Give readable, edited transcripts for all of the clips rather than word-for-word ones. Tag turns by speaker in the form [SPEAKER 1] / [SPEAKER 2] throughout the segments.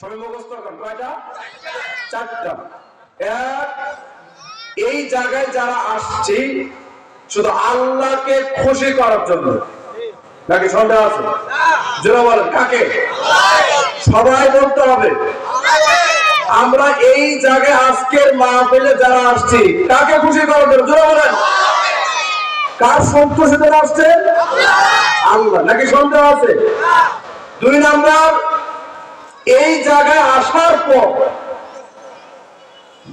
[SPEAKER 1] সবাই মুখস্থ করেন কয়টা? চারটা। এক, এই জায়গায় যারা আসছি শুধু আল্লাহকে খুশি করার জন্য, নাকি সন্দেহ আছে? জোরে বলেন কাকে? সবাই বলতে হবে আমরা এই জায়গায় আজকের মাহফিলে যারা আসছি কাকে খুশি করার জন্য, জোরে বলেন। কার সন্তোষের আসছে? আল্লাহ, নাকি সন্দেহ আছে? দুই নাম্বার, এই জায়গায় আসার পর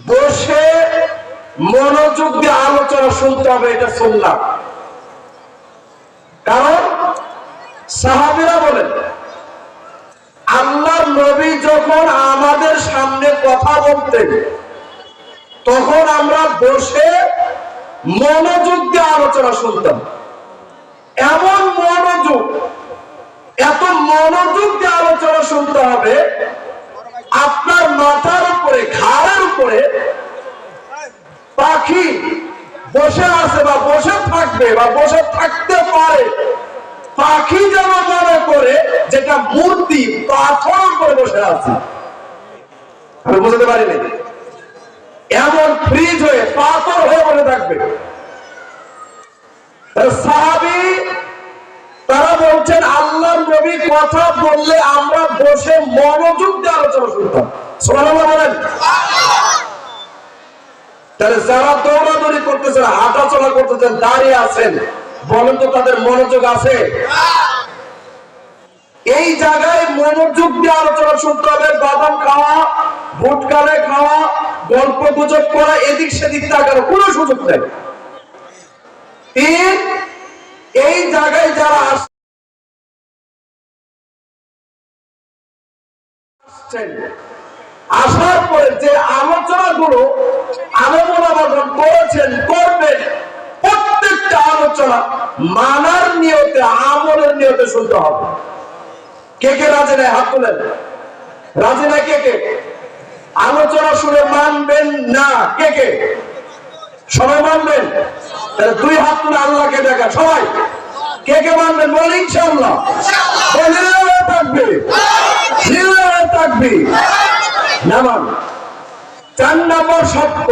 [SPEAKER 1] বসে মনোযোগ দিয়ে আলোচনা শুনতে হবে, এটা সুন্নাত। কারণ সাহাবীরা বলেন আল্লাহর নবী যখন আমাদের সামনে কথা বলতেন তখন আমরা বসে মনোযোগ দিয়ে আলোচনা শুনতাম। এমন মনোযোগ, এত মনোযোগ দিয়ে আলোচনা শুনতে হবে আপনার মাথার উপরে, ঘাড়ের উপরে পাখি বসে আছে বা বসে থাকবে বা বসে থাকতে পারে, পাখি যেন মনে করে যেটা মূর্তি পাথর উপরে বসে আছে। আমি বুঝতে পারিনি, এমন ফ্রিজ হয়ে পাথর হয়ে বসে থাকবে। সাহাবী তারা বলছেন আল্লাহর নবী কথা বললে আমরা বসে মনোযোগ দিয়ে আলোচনা শুনতাম। সুবহানাল্লাহ বলেন। তাহলে যারা দৌড়াদৌড়ি করতেছেন, হাঁটাচলা করতেছেন, দাঁড়িয়ে আছেন, বলেন তো তাদের মনোযোগ আছে? এই জায়গায় মনোযোগ দিয়ে আলোচনা শুনতে হবে। বাদাম খাওয়া, ভুটকালে খাওয়া, গল্প গুজব করা, এদিক সেদিক তাকানোর কোনো সুযোগ নেই। তিন, এই জায়গায় যারা আসছেন আসার পরে যে আলোচনাগুলো আলোচনা করেছেন করবেন, প্রত্যেকটা আলোচনা মানার নিয়তে, আমলের নিয়তে শুনতে হবে। কে কে রাজি নাই? হাত তুলেন। রাজি নাই কে কে? আলোচনা শুনে মানবেন না কে কে? সবাই মানবেন? তাহলে দুই হাত তুলে আল্লাহকে দেখা। সবাই কে কে মানবেন? বলেন ইনশাআল্লাহ। থাকবে থাকবে নামান। 4 নম্বর সত্য,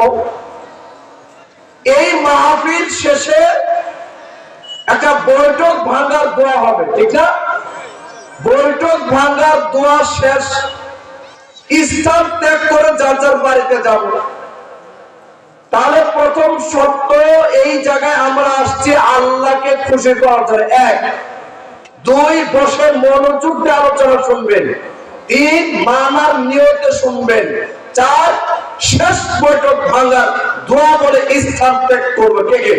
[SPEAKER 1] এই মাহফিল শেষে একটা বৈঠক ভাঙার দোয়া হবে, ঠিক না? বৈঠক ভাঙার দোয়া শেষ, স্থান ত্যাগ করে যার যার বাড়িতে যাব। তাহলে প্রথম সত্য, এই জায়গায় আমরা আসছি আল্লাহকে খুশি করার জন্য। 1, 2, বসে মনোযোগ দিয়ে আলোচনা শুনবেন। 3, মানার নিয়তে শুনবেন। 4, শেষ বৈঠক ভাঙার দোয়া বলে স্থান ত্যাগ করবে। কে কে?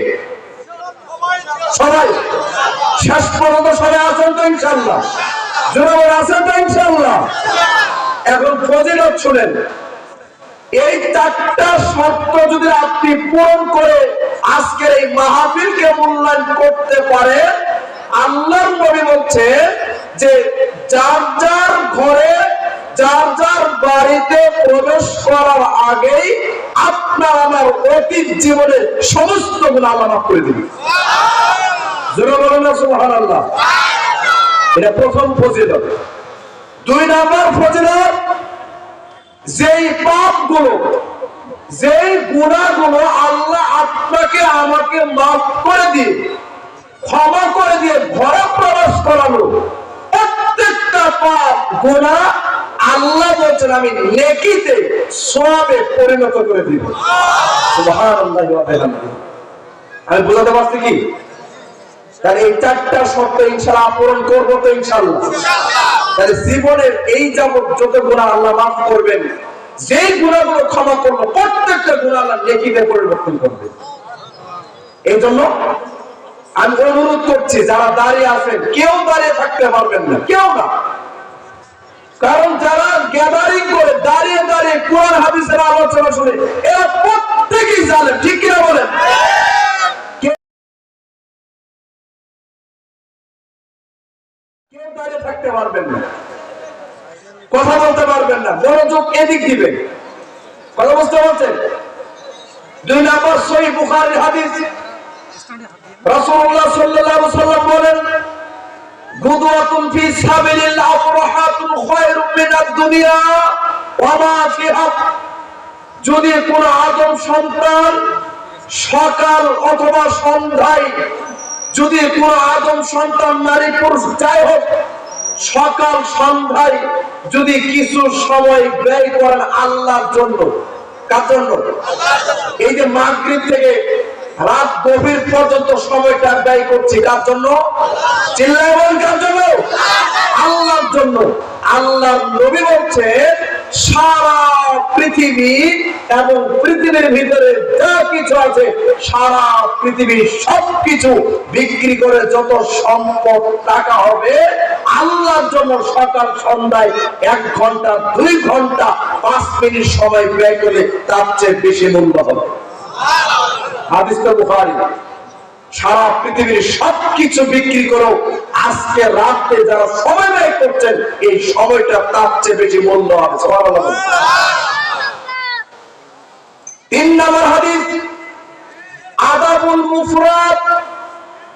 [SPEAKER 1] সবাই শেষ পর্যন্ত সবাই আছেন তো ইনশাআল্লাহ? জোরে আছেন তো ইনশাআল্লাহ? এখন ফজিলত শুনেন। এই 4টা শর্ত যদি আপনি পূরণ করে আজকের এই মাহফিলকে মূল্যায়ন করতে পারেন, আল্লাহর নবী বলছে যে যার যার ঘরে, যার যার বাড়িতে প্রবেশ করার আগেই আপনার আমার অতীত জীবনের সমস্ত গুনাহ আল্লাহ মাফ করে দিবেন। জোরে বলেন না সুবহানাল্লাহ। এটা প্রথম ফজিলত। 2 নম্বর ফজিলত, যেই পাপগুলো, যেই গুনাহগুলো আল্লাহ আপনাকে আমাকে মাফ করে দিয়ে, ক্ষমা করে দিয়ে ঘরে প্রবেশ করানো, প্রত্যেকটা পাপ গুনাহ আল্লাহ বলছেন আমি নেকিতে, সওয়াবে পরিণত করে দিব। সুবহানাল্লাহ ওয়া বিহামদিহি। আমি বুঝাতে পারছি কি? তাহলে এই 4টা শর্ত ইনশাআল্লাহ পূরণ করবো তো ইনশাআল্লাহ? তাহলে জীবনের এই যাবত যত গুনাহ আল্লাহ মাফ করবেন, যেই গুনাহগুলো ক্ষমা করবো, প্রত্যেকটা গুনাহ আল্লাহ নেকিতে পরিবর্তন করবে। এই জন্য আমি অনুরোধ করছি, যারা দাঁড়িয়ে আছেন কেউ দাঁড়িয়ে থাকতে পারবেন না, কেউ না। কারণ যারা গ্যাদারিং করে দাঁড়িয়ে দাঁড়িয়ে কোরআন হাদিসের আলোচনা শুনে, এরা প্রত্যেকেই জানেন, ঠিক কিনা বলেন? কেউ দাঁড়িয়ে থাকতে পারবেন না, কথা বলতে পারবেন না, মনোযোগ এদিক দিবেন। কথা বুঝতে পারছেন? 2 নম্বর সহিহ বুখারীর হাদিস, রাসূলুল্লাহ সাল্লাল্লাহু আলাইহি ওয়াসাল্লাম বলেন গুদওয়াতুন ফি সাবিলিল্লাহ আফরাহাতুন খায়রুম মিনাদ দুনিয়া ওয়া মা ফিহা, যদি কোন আদম সন্তান সকাল অথবা সন্ধ্যায়, যদি কোন আদম সন্তান নারী পুরুষ যাই হোক সকাল সন্ধ্যায় যদি কিছু সময় ব্যয় করেন আল্লাহর জন্য, কার জন্য? এই যে মাগরিব থেকে রাত গভীর পর্যন্ত সময়টা ব্যয় করছি কার জন্য? চিল্লায় বলেন কার জন্য? আল্লাহর জন্য। আল্লাহর নবী বলছে সারা পৃথিবী এবং পৃথিবীর ভিতরে যা কিছু আছে সারা পৃথিবীর সবকিছু বিক্রি করে যত সম্পদ টাকা হবে আল্লাহর জন্য সকাল সন্ধ্যায় 1 ঘন্টা 2 ঘন্টা 5 মিনিট সময় ব্যয় করে তার চেয়ে বেশি মূল্য হবে। হাদিসটা বুখারী। সারা পৃথিবীর সবকিছু বিক্রি করো, আজকে রাতে যারা সময় ব্যয় করছেন এই সময়টা তার চেয়ে বেশি মূল্য হবে। সুবহানাল্লাহ। 3 নম্বর হাদিস আদাবুল মুফরাদ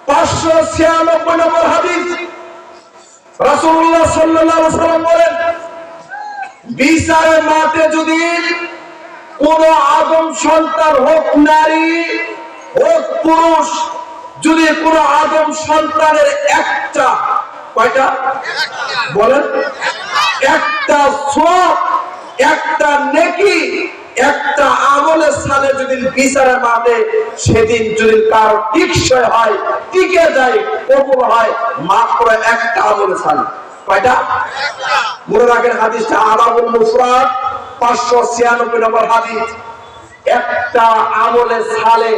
[SPEAKER 1] 596 নম্বর হাদিস। রাসূলুল্লাহ সাল্লাল্লাহু আলাইহি ওয়াসাল্লাম বলেন বিচারের মাঠে যদি কোন আদম সন্তান হোক নারী হোক পুরুষ, যদি কোন আদম সন্তানের একটা, কয়টা বলেন? একটা সওয়াব, একটা নেকি, একটা আমলের সালে যদি বিচারের মাঠে সেদিন যদি কারো টিকসই হয়, টিকে যায়, কবুল হয় মাত্র একটা আমলের সালে। কয়টা? মনে রাখেন হাদিসটা আদাবুল মুফরাদ 596 নম্বর হাদিস। একটা আমলের সালে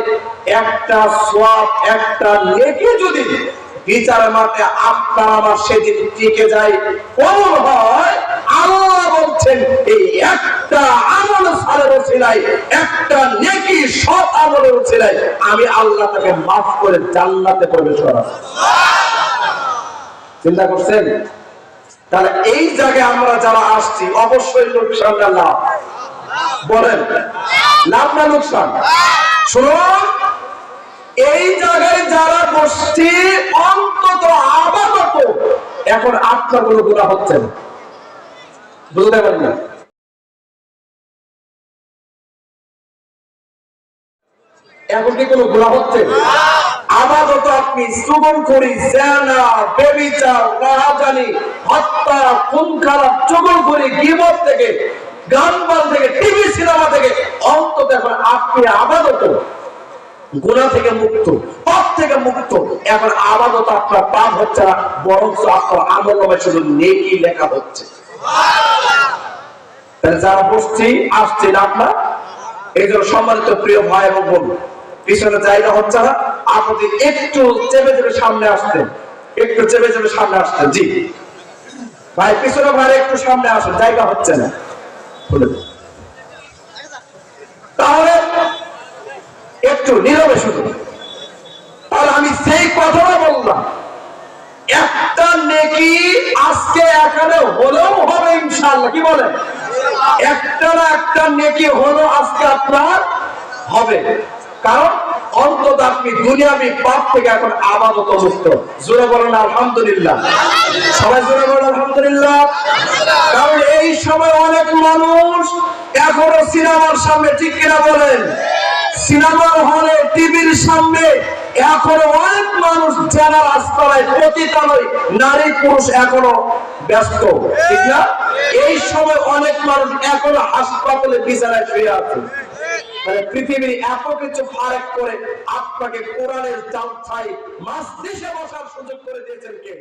[SPEAKER 1] একটা সওয়াব, একটা নেকি যদি বিচারের মাঠে আপনার আমার সেদিন টিকে যায়, কবুল হয়, আল্লাহ বলছেন এই একটা আমলের সালের ওসিলায়, একটা নেকি সৎ আমলের ওসিলায় আমি আল্লাহ তাকে মাফ করে জান্নাতে প্রবেশ করাবো। চিন্তা করছেন? তাহলে এই জায়গায় আমরা যারা আসছি অবশ্যই লোকসান না লাভ। বলেন লাভ না লোকসান? শুনুন, এই জায়গায় যারা বসছি অন্তত আপাতত এখন আপনার কোনো গুনাহ হচ্ছে না। বুঝতে পারেন না? এখন কি কোনো গুনাহ হচ্ছে? আপাতত আপনি চুগল করি, জেনা, ব্যভিচার, রাহাজানি, হত্যা, খুন খারাপ, চুগল করি, গীবত থেকে, গান বাজ থেকে, টিভি সিনেমা থেকে অন্তত এখন আপনি আপাতত গুনাহ থেকে মুক্ত, পাপ থেকে মুক্ত। এখন আপাতত আপনার পাপ হচ্ছে না, বরং আপনার আমলনামায় শুধু নেকি লেখা হচ্ছে। তাহলে যারা বসছি আসছেন আপনার, এই জন্য সম্মানিত প্রিয় ভাই এবং বোন, পিছনে জায়গা হচ্ছে না, আপনি একটু চেপে চেপে সামনে আসতেন, একটু চেপে চেপে সামনে আসতেন। জি ভাই, পিছনে ভাই একটু সামনে আসেন, জায়গা হচ্ছে না। তাহলে একটু নীরবে শুধু। তাহলে আমি সেই কথাটা বললাম, একটা নেকি আজকে এখানে হলেও হবে ইনশাআল্লাহ। কি বলেন? একটা না একটা নেকি হলো আজকে আপনার হবে, কারণ অন্তত আপনি দুনিয়াবি পাপ থেকে এখন আপাতত মুক্ত। জোরে বলেন আলহামদুলিল্লাহ। সবাই জোরে বলেন আলহামদুলিল্লাহ। কারণ এই সময় অনেক মানুষ এখনো সিনেমার সামনে, ঠিক কিনা বলেন? সিনেমার হলে, টিভির সামনে এখনো অনেক মানুষ যারা রাস্তায় পতিতালয় নারী পুরুষ এখনো ব্যস্ত, ঠিক না? এই সময় অনেক মানুষ এখনো হাসপাতালে বিছানায় শুয়ে আছে। পৃথিবীর এত কিছু ফারাক করে আপনাকে কোরআনের জালসায় মাজলিসে বসার সুযোগ করে দিয়েছেন কে?